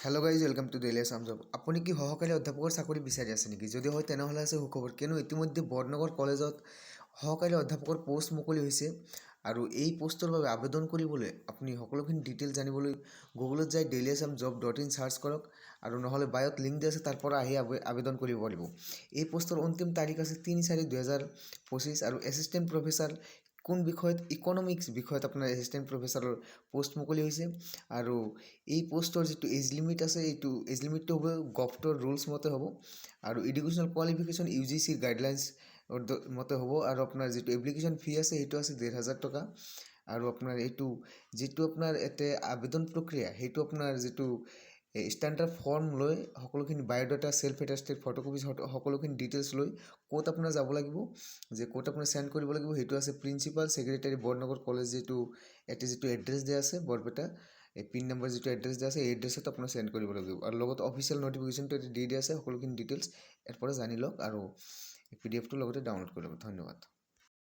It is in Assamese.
Hello' guys, welcome to daily Assam job. আপুনি কি সহকাৰী অধ্যাপকৰ চাকৰি বিচাৰি আছে নেকি? যদি হয় তেনেহ'লে আছে সুখবৰ, কিয়নো ইতিমধ্যে বৰনগৰ কলেজত সহকাৰী অধ্যাপকৰ পষ্ট মুকলি হৈছে আৰু এই পষ্টৰ বাবে আবেদন কৰিবলৈ আপুনি সকলোখিনি ডিটেইলছ জানিবলৈ গুগলত যাই dailyassamjob.in চাৰ্চ কৰক আৰু নহ'লে বায়'ত লিংক দিয়া আছে, তাৰ পৰা আহি আবেদন কৰিব পাৰিব। এই পষ্টৰ অন্তিম তাৰিখ আছে 3/4/2025 আৰু এছিষ্টেণ্ট প্ৰফেচাৰ কোন বিষয়ত? ইকনমিক্স বিষয়ত আপোনাৰ এছিষ্টেণ্ট প্ৰফেচাৰৰ পষ্ট মুকলি হৈছে আৰু এই পষ্টৰ যিটো এজ লিমিট আছে, এইটো এজ লিমিটটো হ'ব গভটৰ ৰুলছ মতে হ'ব আৰু এডুকেশ্যনেল কোৱালিফিকেশ্যন UGC গাইডলাইন্স মতে হ'ব আৰু আপোনাৰ যিটো এপ্লিকেশ্যন ফি আছে সেইটো আছে 1,500 টকা আৰু আপোনাৰ এইটো যিটো আপোনাৰ ইয়াতে আবেদন প্ৰক্ৰিয়া, সেইটো আপোনাৰ যিটো ষ্টেণ্ডাৰ্ড ফৰ্ম লৈ সকলোখিনি বায়'ডাটা, ছেল্ফ এটেষ্টেড ফটোকপি, সকলোখিনি ডিটেইলছ লৈ ক'ত আপোনাৰ যাব লাগিব, যে ক'ত আপোনাৰ চেণ্ড কৰিব লাগিব, সেইটো আছে প্ৰিন্সিপাল ছেক্ৰেটাৰী বৰনগৰ কলেজ, ইয়াতে যিটো এড্ৰেছ দিয়া আছে বৰপেটা, এই পিন নম্বৰ যিটো এড্ৰেছ দিয়া আছে এই এড্ৰেছত আপোনাৰ চেণ্ড কৰিব লাগিব আৰু লগত অফিচিয়েল নটিফিকেশ্যনটো ইয়াতে দি দিয়া আছে। সকলোখিনি ডিটেইলছ ইয়াৰ পৰা জানি লওক আৰু PDF টো লগতে ডাউনলোড কৰি ল'ব। ধন্যবাদ।